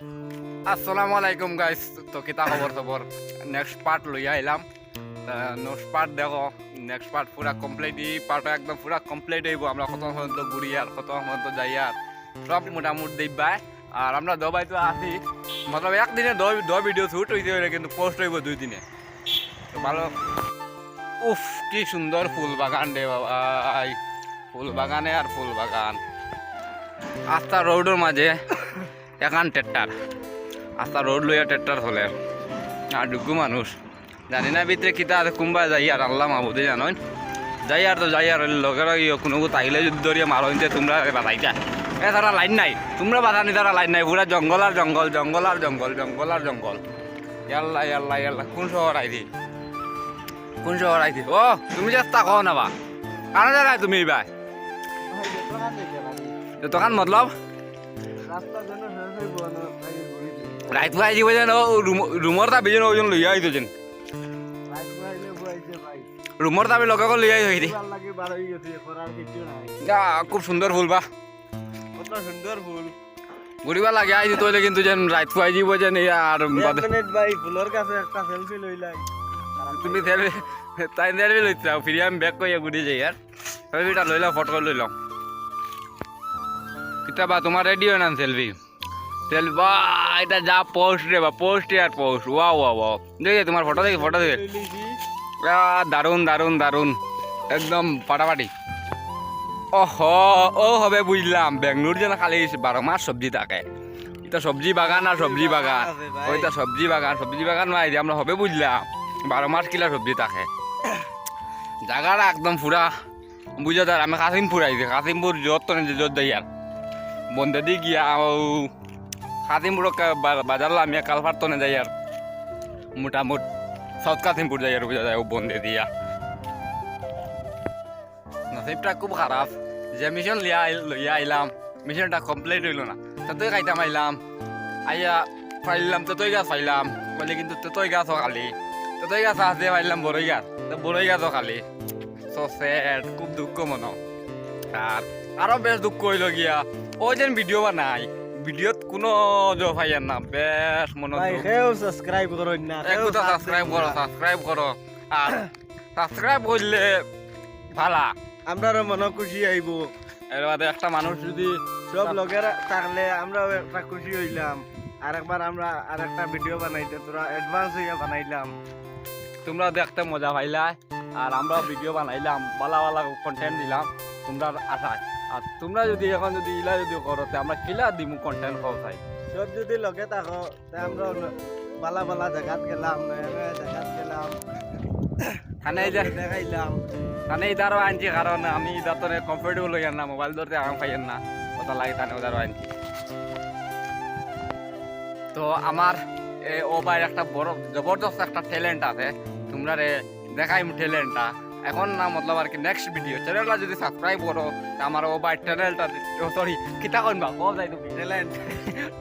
আসসালামু আলাইকুম গাইস। তো কিতা খবর নেক্সট পার্ট লইয়া আইলাম। নেক্সট পার্ট দেখো, নেক্সট পার্ট পুরা কমপ্লিট। এই পার্ট একদম পুরা কমপ্লিট হইব। আমরা কত পর্যন্ত ঘুরি আর কত পর্যন্ত যাই আর সব মোটামুটি দেখবাই। আর আমরা দবাই তো আছি, মতলব একদিনে দ ভিডিও শ্যুট হইতে কিন্তু পোস্ট হইব 2 দিনে। তো ভালো। উফ, কি সুন্দর ফুল বাগান রে বাবা, ফুল বাগানে আর ফুল বাগান। আস্তা রোডের মাঝে এখান ট্রেক্টর, আস্তা রোড লইয়া ট্রেক্টর চলে আর ডুগু মানুষ জানি না ভিতরে কিতা কুম্বা যাই আর আল্লাহ মাহবুদে জানোই যাই আর তো যাই আর লগের কোনো তাইলে যদি ধরিয়ে মারো তোমরা বাধাইটা এ তারা লাইন নাই, তোমরা বাধা নি, তারা লাইন নাই, পুরা জঙ্গল আর জঙ্গল, জঙ্গল আর জঙ্গল, জঙ্গল আর জঙ্গল। ইয়াল্লা ইয়াল্লা ইয়াল্লা, কোন শহর আইদি, কোন শহর আইদি? ও তুমি চেষ্টা কও না বা কারো জায়গায় তুমি ভাই দোকান মতলব রাইত ভাই দিব যেন রুমর দাবি যেন ওজন লইয়া আইতো যেন রুমর দাবি লগে লইয়া আইতো। খুব সুন্দর ফুল বা সুন্দর ফুল ঘুরিবা লাগে আইছি তইলে কিন্তু যেন রাইত ফুয়াই দিব যেন। আর ভাই ফুলের কাছে একটা সেলফি লইলাই, তুমি তাই সেলফি লইছাও, ফিরে আমি ব্যাক কইয়া ঘুরি যাই আর সেলফিটা লইলাম, ফটো লইলাম। কিতাবা তোমার রেডি হয় না সেলফি? সেলফি বা এটা যা পোস্ট রে বা পোস্ট আর পোস্ট, ওয়াও ওয়াও ওয়াও। দেখি তোমার ফটো দেখি, ফটো দেখি, দারুন দারুন দারুন, একদম ফাটাফাটি। ওহ ও হবে বুঝলাম, বেঙ্গলোর যেন খালি 12 মাস সবজি থাকে। এটা সবজি বাগান আর সবজি বাগান, ওইটা সবজি বাগান, সবজি বাগান নয় আমরা হবে বুঝলাম 12 মাস কিলা সবজি থাকে। জায়গাটা একদম পুরা বুঝা যায়। আমি কাশিমপুর আইছি, কাশিমপুর যত যত যাই আর বন্ধে দি গিয়া কাশিমপুর বাজার আমি কালফার তনে যাই আর মোটামুটি সাউথ কাশিমপুর যাই আর বুঝা যায় ও বন্ধে দিয়া। নসিবটা খুব খারাপ যে মিশন লইয়া আইলাম, মিশনটা কমপ্লিট হইল না। ততই খাইতাম আইলাম, আইয়া ফাইলাম ততই গাছ ফাইলাম বলে, কিন্তু ততই গাছও খালি, ততই গাছ আছে ফাইলাম বড়ই গাছ, বড়ই গাছও খালি। সো স্যাড, খুব দুঃখ মনে। আর আরো বেশ দুঃখ হইল গিয়া ওই যেন ভিডিও বানাই, ভিডিওত কোনো জব পাইয়ার না, বেশ মনে সাবস্ক্রাইব করো না, সাবস্ক্রাইব করো, সাবস্ক্রাইব করো। আর সাবস্ক্রাইব করলে ভালা, আমরাও মনে খুশি আইব। এর বাদে একটা মানুষ যদি সব লগের থাকলে আমরাও একটা খুশি হইলাম। আরেকবার আমরা আরেকটা ভিডিও বানাইতে তোরা অ্যাডভান্স হইয়া বানাইলাম, তোমরা দেখতে মজা পাইলাই আর আমরা ভিডিও বানাইলাম, ভালো ভালো কন্টেন্ট দিলাম তোমরা আশায়। আর তোমরা যদি এখন যদি ইলা যদি করো আমরা কিলা দিমু কন্টেন্ট খাও চাই। সব যদি লগে থাকো আমরা বালা বালা জায়গাত গেলাম, জায়গাত গেলাম, খানে যে দেখাইলাম। খানে ইদারও আনছি, কারণ আমি ইদার তো কমফোর্টেবল হইয়ার না, মোবাইল ধরতে আরাম পাইয়ার না, কথা লাগে তানে ইদারও আনছি। তো আমার ও ভাই একটা বড় জবরদস্ত একটা ট্যালেন্ট আছে, তোমরা রে দেখাই ট্যালেন্টটা এখন না, মতলব আর কি নেক্সট ভিডিও চ্যানেলটা যদি সাবস্ক্রাইব করো আমার ও ভাই চ্যানেলটা, সরি কিতা কইবা কও যাই তুমি ট্যালেন্ট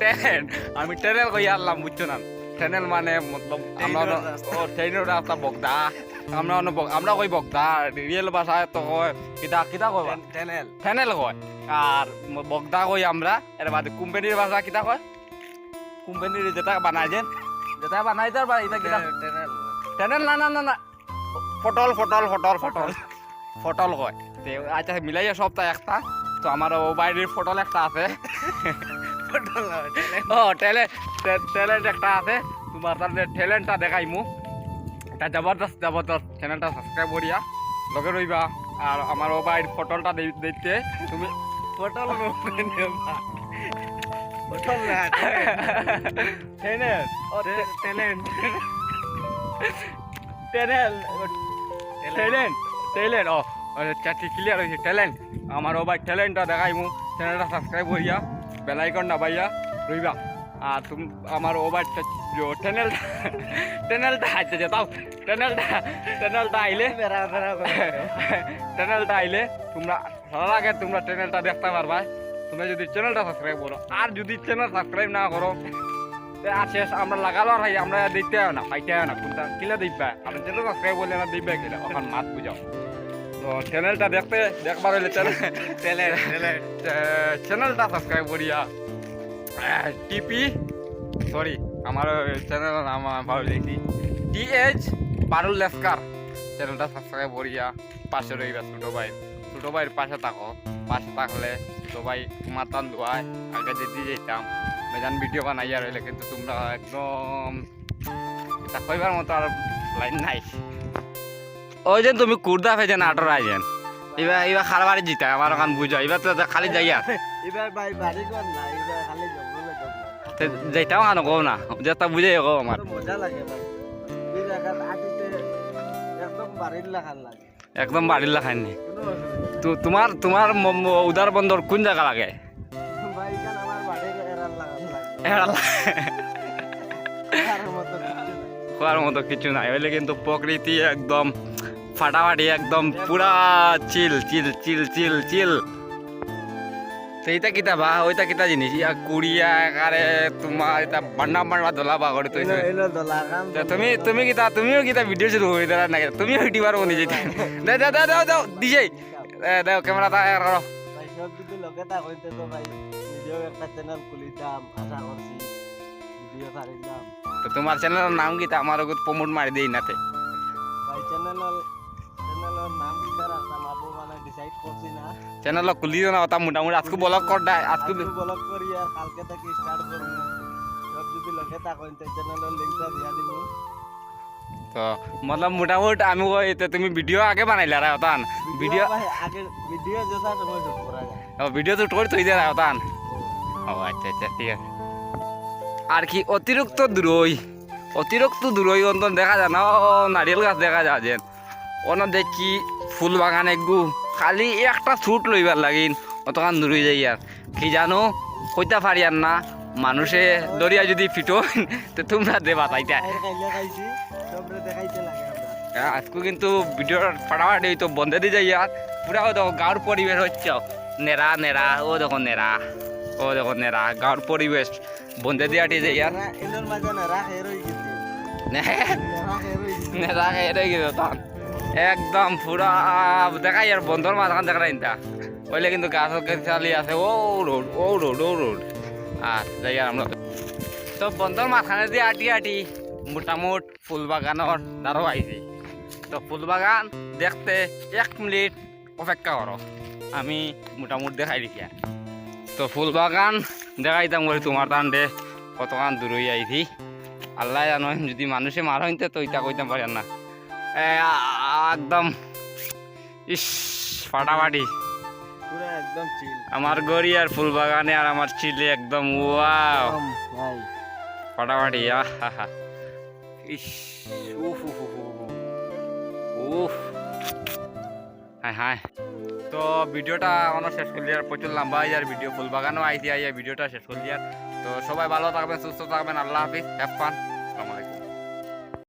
ট্যালেন্ট, আমি চ্যানেল কই আনলাম বুঝছো না। চ্যানেল মানে মতলব আমরা ও ট্রেনের রাস্তা বগদা, আমরা কই বগদা, রিয়েল ভাষায় তো কয় কিতা কিতা কইবা চ্যানেল চ্যানেল কয়, আর বগদা কই আমরা। এর বাদে কোম্পানির ভাষা কিতা কয়, কোম্পানির যেটা বানাই যেটা বানাই যার বা এটা কিতা চ্যানেল, না না না না ফটল ফটল ফটল ফটল ফটল কয়। আচ্ছা মিলাইয়া সপ্তাহ একটা, তো আমার ও বাইরের ফটল একটা আছে, ও ট্যালেন্ট একটা আছে তোমার, তার ট্যালেন্টটা দেখাইমু, এটা জবরদস্ত জবরদস্ত। চ্যানেলটা সাবস্ক্রাইব করিয়া লগে রইবা। আর আমার ও বাইর ফটলটা দেখতে তুমি পটল channel talent talent talent talent ও চারটি ক্লিয়ার হয়েছে ট্যালেন্ট। আমার ও ভাই ট্যালেন্টটা দেখাইমু, চ্যানেলটা সাবস্ক্রাইব করিয়া বেলাইকন দাবাইয়া রইবা। আর তুমি আমার ও ভাই চ্যানেলটা আইতে যেতাও, চ্যানেলটা আইলে চ্যানেলটা আইলে তোমরা সবার আগে তোমরা চ্যানেলটা দেখতে পারবা। তোমরা যদি চ্যানেলটা সাবস্ক্রাইব করো, আর যদি চ্যানেল সাবস্ক্রাইব না করো আর শেষ আমরা লাগালো আর আমরা দেখতে হয় না, পাইতে হয় না, কোনটা কিলা দেখবা আর চ্যানেল সাবস্ক্রাইব করলে না দেখবা কিলা, ওখান মাত বুঝাও। তো চ্যানেলটা দেখবার হইলে চ্যানেলটা সাবস্ক্রাইব করিয়া টিপি সরি আমার চ্যানেলের নাম ভালো লিখি TH পারুল লেস্কার। চ্যানেলটা সাবস্ক্রাইব করিয়া পাশে রইবা ছোট ভাইয়ের পাশে থাকো। পাশে থাকলে ছোট ভাই তোমার টান দোয়ায় আগে যেতে যেতাম বেজান ভিডিও বানাইয়া রইলে, কিন্তু তোমরা একদম এটা কইবার মতো আর লাইন নাই। ওই যে তুমি কুর্দা ফেজে নাটর আইজেন এবার খারবারে জিতা আমার ওখান বুঝা এবার তো খালি যাইয়া এবার ভাই বাড়ি কর না, এবার খালি জঙ্গলে ঢুকলাম। যাইতাম আনো কো না যেটা বুঝে কো আমার তো মজা লাগে ভাই, এই জায়গা আটিতে একদম বাড়ির লাগান লাগে, একদম বাড়ির লাখাইনি। কোনো অসুবিধা তো তোমার তোমার উদার বন্দর কোন জায়গা লাগে? নেই। ভাই কেন আমার বাড়ির এরার লাগান লাগে, এড়াল আর মতো কিছু নাই। খোয়ার মতো কিছু নাই, হইলে কিন্তু প্রকৃতি একদম ফাটাফাটি একদম পুরা চিল চিল চিল চিল চিল। সেইটা কিতা বা ওইটা কিতা জিনিস ইয়া কুড়িয়া একারে তোমার এটা বান্না বান্না দোলা বা করে তুই এলো দলাগান তুমি কিতা তুমিও কিতা ভিডিও শুরু করে দিলা না তুমিও হিটি পারবো নিজে দে দে দে দাও দাও দিজেই দাও ক্যামেরা তা করো। ভাই সব যদি লগে তা হইতে তো ভাই নিজেও একটা চ্যানেল খুলিতাম, আশা করছি ভিডিও ছাড়িলাম। তো তোমার চ্যানেলের নাম কিতা আমার ওগুলো প্রমোট মারি দেই নাতে ভাই চ্যানেলের নাম কি রাখতাম আপু মানে ডিসাইড করছি না, চ্যানেল খুলি না ওটা মোটামুটি আজকে ব্লগ কর দেয় আজকে আজকে ব্লগ করি আর কালকে থেকে স্টার্ট করব। সব যদি লগে তা কইতে চ্যানেলের লিংকটা দিয়া দিমু। তো মতলব মোটামুটি আমি ওই তুমি ভিডিও আগে বানাইলা রা ওতান ভিডিও ভাই আগে ভিডিও যেটা সময় শুট করা যায়। ভিডিও তো টোর থই দেয় ওতান। ও আচ্ছা আচ্ছা ঠিক আছে। আর কি অতিরিক্ত দূরই অন্তন দেখা যায় না, ও নারিয়েল গাছ দেখা যায় যে অন দেখি ফুল বাগান একগু খালি একটা ছুট লইবার লাগিন অতখান দূরই যাই আর কি জানো কইতা পারি আর না মানুষে দরিয়া যদি ফিটো তো তোমরা দেবা তাইটা আর খাইলে খাইছি সবরে দেখাইতে লাগে আমরা। আজকে কিন্তু ভিডিওর ফাটাফাটি তো বন্ধে দিয়ে যাই আর পুরা ও দেখো গাঁর পরিবেশ হচ্ছে নেড়া নেড়া ও দেখো নেড়া ও দেখো নেড়া গাঁর পরিবেশ বন্ধে দিয়ে আটি যাই আর এলোর মাঝে না রাখ এরই গেছে, রাখ এরই গেছে। নেড়া এটাই কিন্তু তখন একদম পুরা দেখাই আর বন্ধর মাঝখান দেখা না ওইলে কিন্তু গাছ চালি আছে ও রোড আর যাই আর আমরা তো বন্ধর মাঝখানে দিয়ে আটি মোটামুট ফুল বাগানোর দ্বারাও আইছি। তো ফুল বাগান দেখতে 1 মিনিট অপেক্ষা করো, আমি মোটামুটি দেখাই দিছি। তো ফুল বাগান দেখাইতাম বলি তোমার টান দে কতক্ষণ দূরই আইছি আল্লাহ জানো, যদি মানুষে মার হইতে তো ইটা কইতাম পারি না একদম ইস ফাটাফাটি পুরো একদম চিল আমার গড়ি আর ফুল বাগানে আর আমার চিলে একদম ওয়াও ভাই। ফাটাফাটি আহা ইস উফ উফ উফ উফ হ্যাঁ হ্যাঁ। তো ভিডিওটা এখনো শেষ করলি আর প্রচুর লম্বা হয়ে যার ভিডিও ফুল বাগানও আইতে আইয়া ভিডিওটা শেষ করলি আর। তো সবাই ভালো থাকবেন সুস্থ থাকবেন, আল্লাহ হাফিজ, হ্যাভ ফান, আসসালামু আলাইকুম।